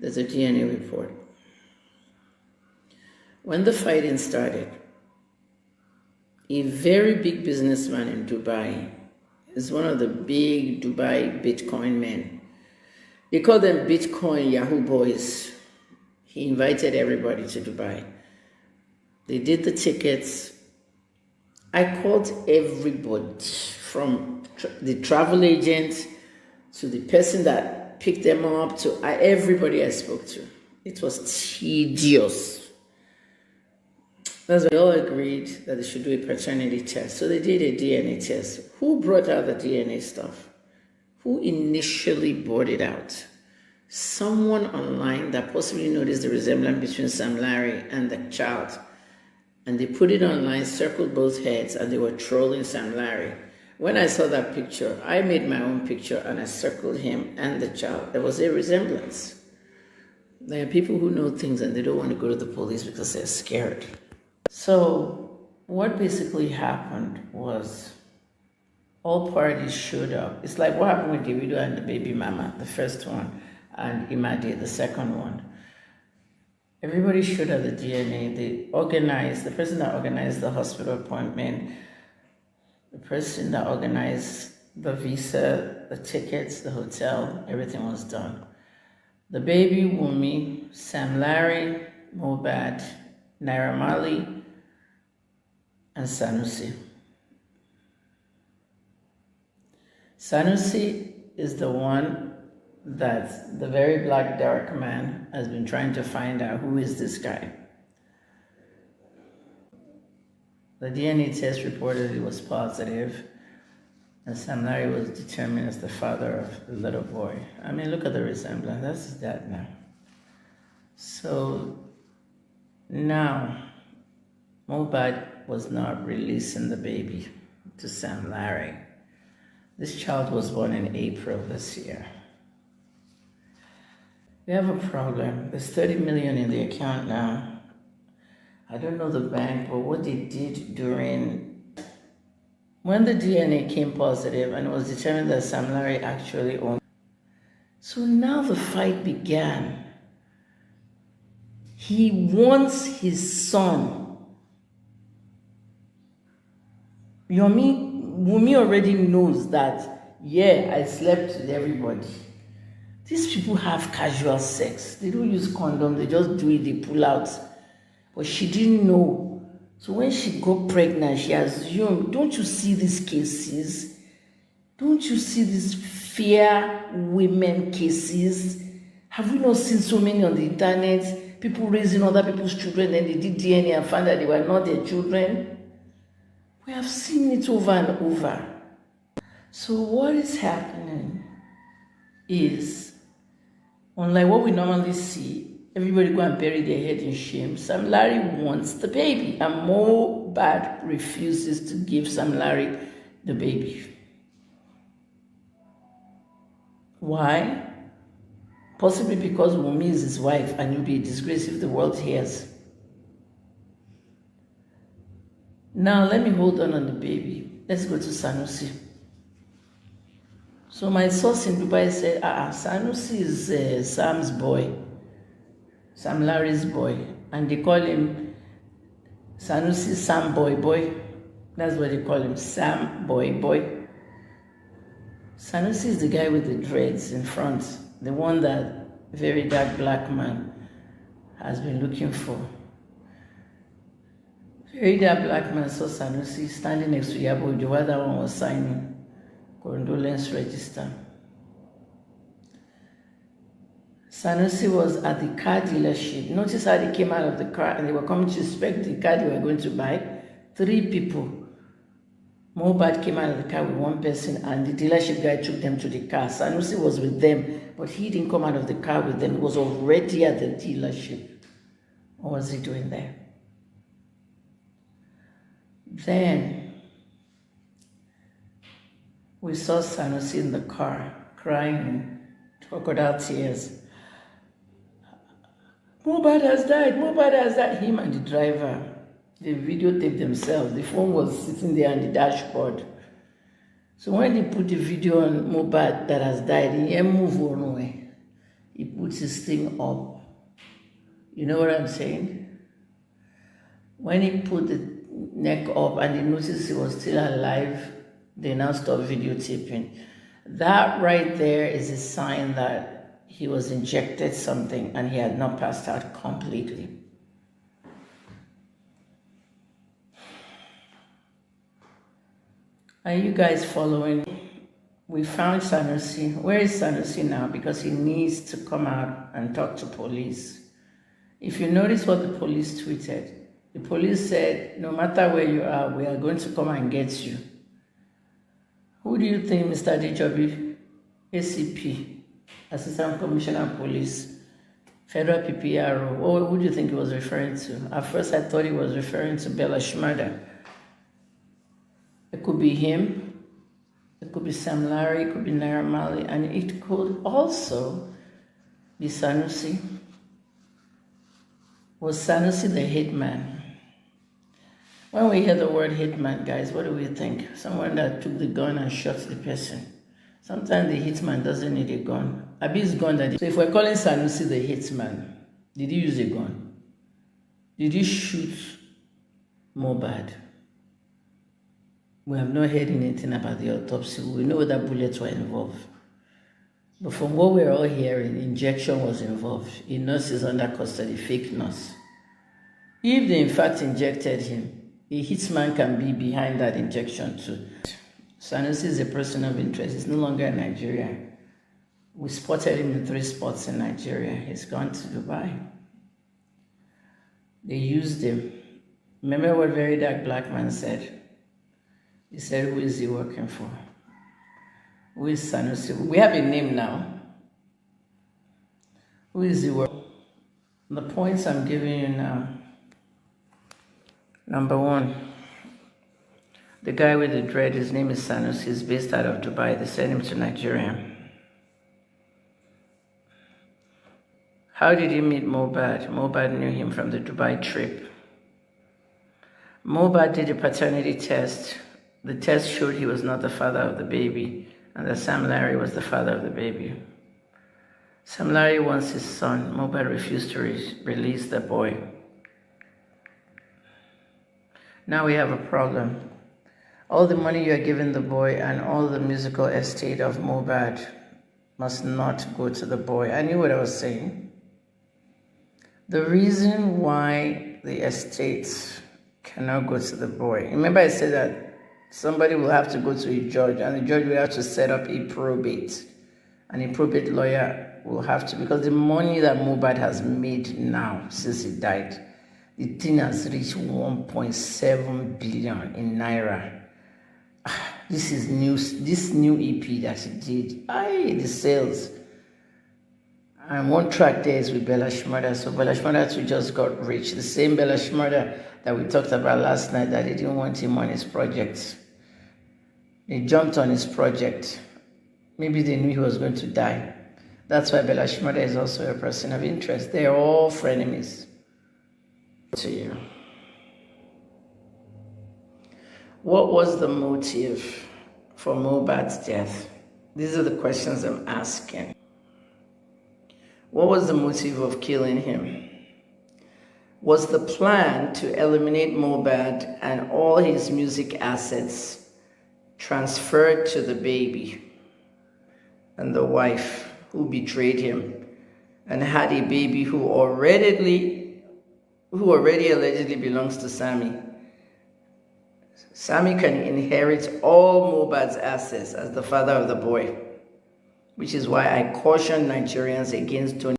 There's a DNA report. When the fighting started, a very big businessman in Dubai is one of the big Dubai Bitcoin men. They call them Bitcoin Yahoo boys. He invited everybody to Dubai. They did the tickets. I called everybody from the travel agent to the person that picked them up to everybody I spoke to. It was tedious. That's why they all agreed that they should do a paternity test. So they did a DNA test. Who brought out the DNA stuff? Who initially brought it out? Someone online that possibly noticed the resemblance between Sam Larry and the child. And they put it online, circled both heads, and they were trolling Sam Larry. When I saw that picture, I made my own picture and I circled him and the child. There was a resemblance. There are people who know things and they don't want to go to the police because they're scared. So what basically happened was all parties showed up. It's like what happened with Davido and the baby mama, the first one, and Imadi, the second one. Everybody showed up the DNA. They organized, the person that organized the hospital appointment, the person that organized the visa, the tickets, the hotel, everything was done. The baby, Wumi, Sam Larry, Mohbad, Naira Marley, and Sanusi. Sanusi is the one that the very black dark man has been trying to find out who is this guy. The DNA test reportedly was positive, and Sam Larry was determined as the father of the little boy. I mean, look at the resemblance. That's his dad now. So now, Mohbad was not releasing the baby to Sam Larry. This child was born in April this year. We have a problem. There's 30 million in the account now. I don't know the bank, but what they did when the DNA came positive and it was determined that Sam Larry actually owned. So now the fight began. He wants his son. Wumi already knows that, yeah, I slept with everybody. These people have casual sex. They don't use condom. They just do it. They pull out. But she didn't know. So when she got pregnant, she assumed, don't you see these cases? Don't you see these fair women cases? Have we not seen so many on the internet? People raising other people's children and they did DNA and found that they were not their children? We have seen it over and over. So what is happening is, unlike what we normally see, everybody go and bury their head in shame. Sam Larry wants the baby, and Mohbad refuses to give Sam Larry the baby. Why? Possibly because Wumi is his wife, and you'll be a disgrace if the world hears. Now, let me hold on the baby. Let's go to Sanusi. So my source in Dubai said, Sanusi is Sam's boy, Sam Larry's boy. And they call him Sanusi Sam Boy. That's what they call him, Sam Boy. Sanusi is the guy with the dreads in front, the one that very dark black man has been looking for. Very dark black man saw Sanusi standing next to Yabo, the other one was signing condolence register. Sanusi was at the car dealership. Notice how they came out of the car and they were coming to inspect the car they were going to buy. 3 people. Mohbad came out of the car with 1 person and the dealership guy took them to the car. Sanusi was with them, but he didn't come out of the car with them. He was already at the dealership. What was he doing there? Then we saw Sanusi in the car crying crocodile tears. Mohbad has died, Mohbad has died. Him and the driver, they videotaped themselves. The phone was sitting there on the dashboard. So when they put the video on Mohbad that has died, he didn't move on away. he puts his thing up. You know what I'm saying? When he put the neck up and they noticed he was still alive, they now stopped videotaping. That right there is a sign that he was injected something and he had not passed out completely. Are you guys following? We found Sanusi. Where is Sanusi now? Because he needs to come out and talk to police. If you notice what the police tweeted, the police said, no matter where you are, we are going to come and get you. Who do you think Mr. Dijobi, ACP, Assistant Commissioner of Police, Federal PPRO, who do you think he was referring to? At first I thought he was referring to Bella Shmurda. It could be him, it could be Sam Larry, it could be Naira Marley, and it could also be Sanusi. Was Sanusi the hitman? When we hear the word hitman, guys, what do we think? Someone that took the gun and shot the person. Sometimes the hitman doesn't need a gun. Abi's gun that. So if we're calling Sanusi the hitman, did he use a gun? Did he shoot Mohbad? We have not heard anything about the autopsy. We know that bullets were involved. But from what we're all hearing, injection was involved. A nurse is under custody, fake nurse. If they in fact injected him, a hitman can be behind that injection too. Sanusi is a person of interest. He's no longer in Nigeria. We spotted him in 3 spots in Nigeria. He's gone to Dubai. They used him. Remember what Very Dark Black Man said? He said, who is he working for? Who is Sanusi? We have a name now. Who is he working for? The points I'm giving you now. Number 1, the guy with the dread, his name is Sanusi. He's based out of Dubai. They sent him to Nigeria. How did he meet Mohbad? Mohbad knew him from the Dubai trip. Mohbad did a paternity test. The test showed he was not the father of the baby, and that Sam Larry was the father of the baby. Sam Larry wants his son. Mohbad refused to release the boy. Now we have a problem. All the money you are giving the boy and all the musical estate of Mohbad must not go to the boy. I knew what I was saying. The reason why the estate cannot go to the boy. Remember I said that somebody will have to go to a judge, and the judge will have to set up a probate. And a probate lawyer will have to, because the money that Mohbad has made now since he died, the thing has reached 1.7 billion in Naira. This new EP that he did, the sales. And one track there is with Bella Shmurda. So Bella Shmurda too just got rich. The same Bella Shmurda that we talked about last night, that they didn't want him on his project. They jumped on his project. Maybe they knew he was going to die. That's why Bella Shmurda is also a person of interest. They're all frenemies. To you. What was the motive for Mohbad's death? These are the questions I'm asking. What was the motive of killing him? Was the plan to eliminate Mohbad and all his music assets transferred to the baby and the wife who betrayed him and had a baby who already allegedly belongs to Sammy? Sammy can inherit all Mohbad's assets as the father of the boy, which is why I caution Nigerians against doing